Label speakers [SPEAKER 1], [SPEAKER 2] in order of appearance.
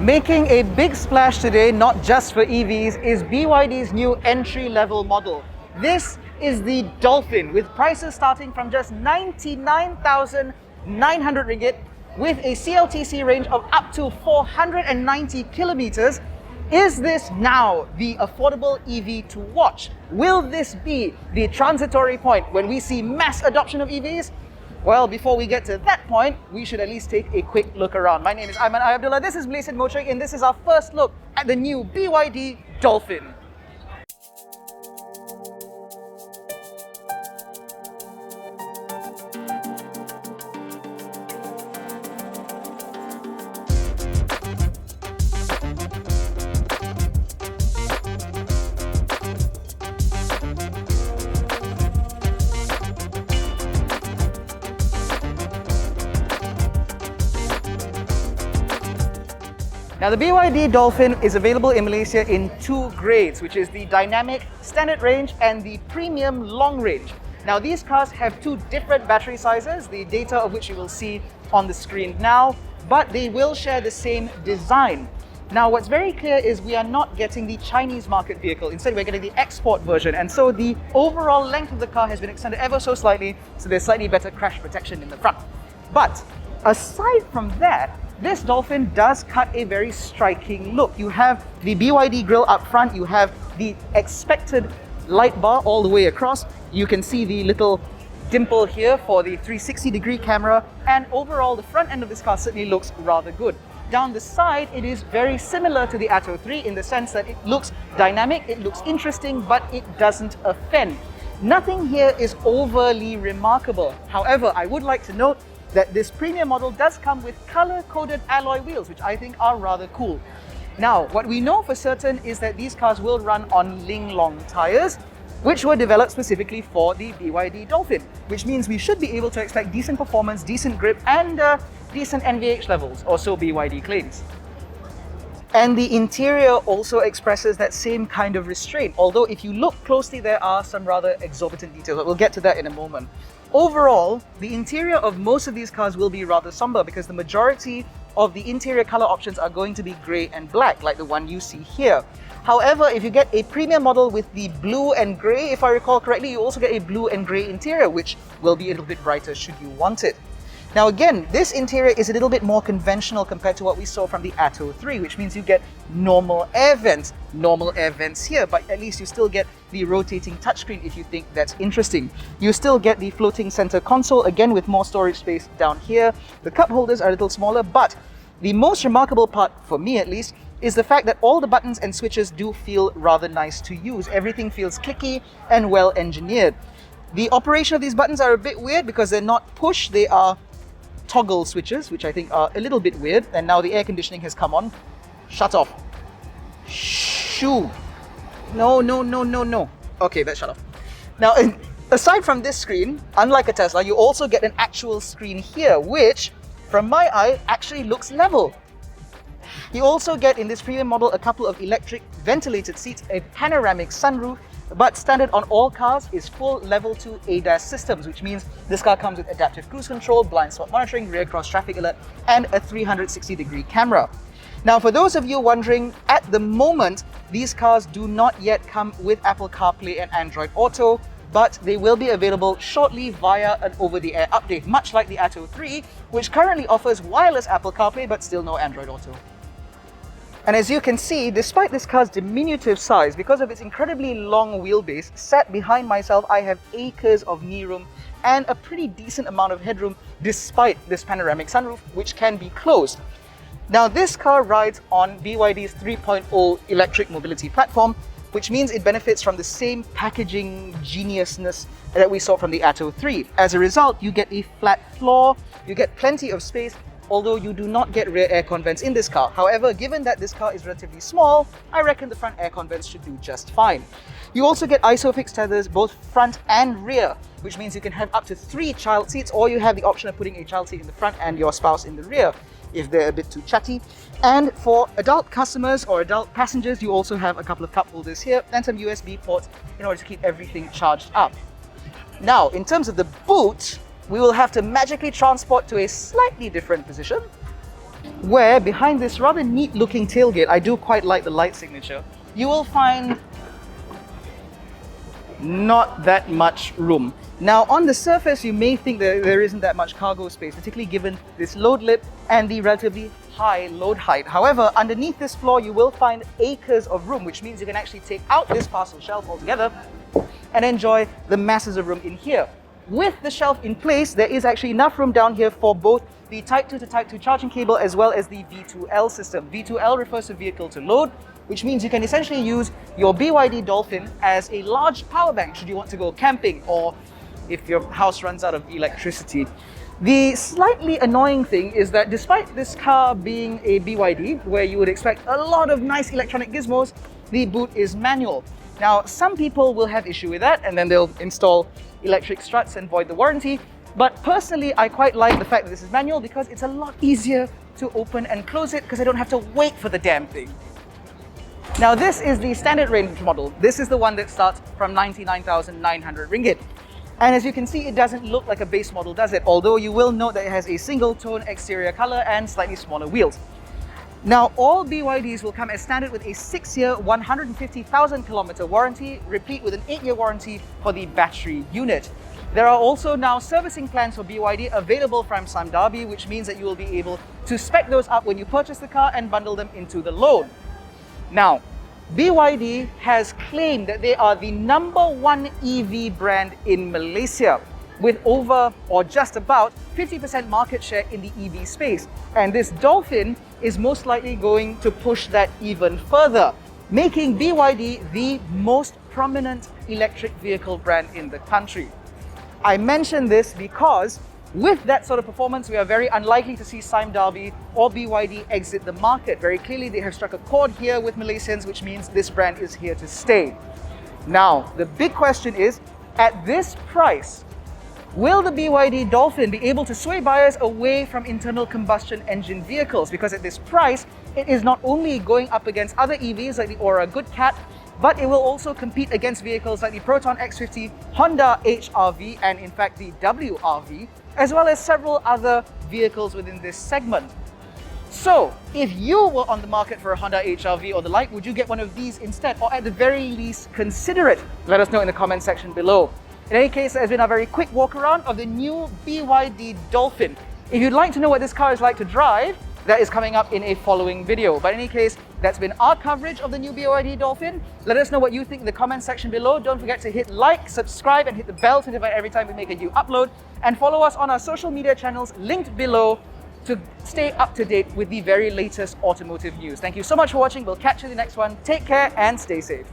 [SPEAKER 1] Making a big splash today, not just for EVs, is BYD's new entry-level model. This is the Dolphin, with prices starting from just 99,900 ringgit, with a CLTC range of up to 490 kilometers. Is this now the affordable EV to watch? Will this be the transitory point when we see mass adoption of EVs? Well, before we get to that point, we should at least take a quick look around. My name is AIMAN ABDULLAH, this is MalaysianMotoring, and this is our first look at the new BYD Dolphin. Now, the BYD Dolphin is available in Malaysia in two grades, which is the dynamic standard range and the premium long range. Now, these cars have two different battery sizes, the data of which you will see on the screen now, but they will share the same design. Now, what's very clear is we are not getting the Chinese market vehicle. Instead, we're getting the export version. And so the overall length of the car has been extended ever so slightly, so there's slightly better crash protection in the front. But aside from that, this Dolphin does cut a very striking look. You have the BYD grille up front, you have the expected light bar all the way across. You can see the little dimple here for the 360-degree camera, and overall the front end of this car certainly looks rather good. Down the side, it is very similar to the Atto 3 in the sense that it looks dynamic, it looks interesting, but it doesn't offend. Nothing here is overly remarkable. However, I would like to note that this premium model does come with color-coded alloy wheels, which I think are rather cool. Now, what we know for certain is that these cars will run on Linglong tires, which were developed specifically for the BYD Dolphin, which means we should be able to expect decent performance, decent grip, and decent NVH levels, or so BYD claims. And the interior also expresses that same kind of restraint, although if you look closely, there are some rather exorbitant details, but we'll get to that in a moment. Overall, the interior of most of these cars will be rather somber because the majority of the interior color options are going to be grey and black, like the one you see here. However, if you get a premium model with the blue and grey, if I recall correctly, you also get a blue and grey interior, which will be a little bit brighter should you want it. Now again, this interior is a little bit more conventional compared to what we saw from the Atto 3, which means you get normal air vents here, but at least you still get the rotating touchscreen if you think that's interesting. You still get the floating center console, again with more storage space down here. The cup holders are a little smaller, but the most remarkable part, for me at least, is the fact that all the buttons and switches do feel rather nice to use. Everything feels clicky and well engineered. The operation of these buttons are a bit weird because they're not push, they are toggle switches, which I think are a little bit weird. And now the air conditioning has come on. Shut off. Shoo. No. Okay, that shut off. Now, aside from this screen, unlike a Tesla, you also get an actual screen here, which, from my eye, actually looks level. You also get, in this premium model, a couple of electric ventilated seats, a panoramic sunroof, but standard on all cars is full level 2 ADAS systems, which means this car comes with adaptive cruise control, blind spot monitoring, rear cross traffic alert, and a 360-degree camera. Now, for those of you wondering, at the moment, these cars do not yet come with Apple CarPlay and Android Auto, but they will be available shortly via an over-the-air update, much like the Atto 3, which currently offers wireless Apple CarPlay, but still no Android Auto. And as you can see, despite this car's diminutive size, because of its incredibly long wheelbase, sat behind myself, I have acres of knee room and a pretty decent amount of headroom despite this panoramic sunroof, which can be closed. Now, this car rides on BYD's 3.0 electric mobility platform, which means it benefits from the same packaging geniusness that we saw from the Atto 3. As a result, you get a flat floor, you get plenty of space, although you do not get rear aircon vents in this car. However, given that this car is relatively small, I reckon the front aircon vents should do just fine. You also get ISOFIX tethers both front and rear, which means you can have up to 3 child seats, or you have the option of putting a child seat in the front and your spouse in the rear if they're a bit too chatty. And for adult customers or adult passengers, you also have a couple of cup holders here and some USB ports in order to keep everything charged up. Now, in terms of the boot, we will have to magically transport to a slightly different position where behind this rather neat looking tailgate, I do quite like the light signature, you will find not that much room. Now on the surface you may think that there isn't that much cargo space, particularly given this load lip and the relatively high load height. However, underneath this floor you will find acres of room, which means you can actually take out this parcel shelf altogether and enjoy the masses of room in here. With the shelf in place, there is actually enough room down here for both the Type 2 to Type 2 charging cable as well as the V2L system. V2L refers to vehicle to load, which means you can essentially use your BYD Dolphin as a large power bank should you want to go camping or if your house runs out of electricity. The slightly annoying thing is that despite this car being a BYD, where you would expect a lot of nice electronic gizmos, the boot is manual. Now, some people will have issue with that and then they'll install electric struts and void the warranty. But personally, I quite like the fact that this is manual because it's a lot easier to open and close it because I don't have to wait for the damn thing. Now, this is the standard range model. This is the one that starts from 99,900 ringgit. And as you can see, it doesn't look like a base model, does it? Although you will note that it has a single tone exterior color and slightly smaller wheels. Now, all BYDs will come as standard with a 6-year, 150,000 kilometer warranty, replete with an 8-year warranty for the battery unit. There are also now servicing plans for BYD available from Sime Darby, which means that you will be able to spec those up when you purchase the car and bundle them into the loan. Now, BYD has claimed that they are the #1 EV brand in Malaysia, with over or just about 50% market share in the EV space. And this Dolphin is most likely going to push that even further, making BYD the most prominent electric vehicle brand in the country. I mention this because with that sort of performance, we are very unlikely to see Sime Darby or BYD exit the market. Very clearly, they have struck a chord here with Malaysians, which means this brand is here to stay. Now, the big question is, at this price, will the BYD Dolphin be able to sway buyers away from internal combustion engine vehicles? Because at this price, it is not only going up against other EVs like the Aura Good Cat, but it will also compete against vehicles like the Proton X50, Honda HR-V, and in fact the WR-V, as well as several other vehicles within this segment. So, if you were on the market for a Honda HR-V or the like, would you get one of these instead, or at the very least consider it? Let us know in the comment section below. In any case, that has been a very quick walk around of the new BYD Dolphin. If you'd like to know what this car is like to drive, that is coming up in a following video. But in any case, that's been our coverage of the new BYD Dolphin. Let us know what you think in the comment section below. Don't forget to hit like, subscribe, and hit the bell to notify every time we make a new upload. And follow us on our social media channels linked below to stay up to date with the very latest automotive news. Thank you so much for watching. We'll catch you in the next one. Take care and stay safe.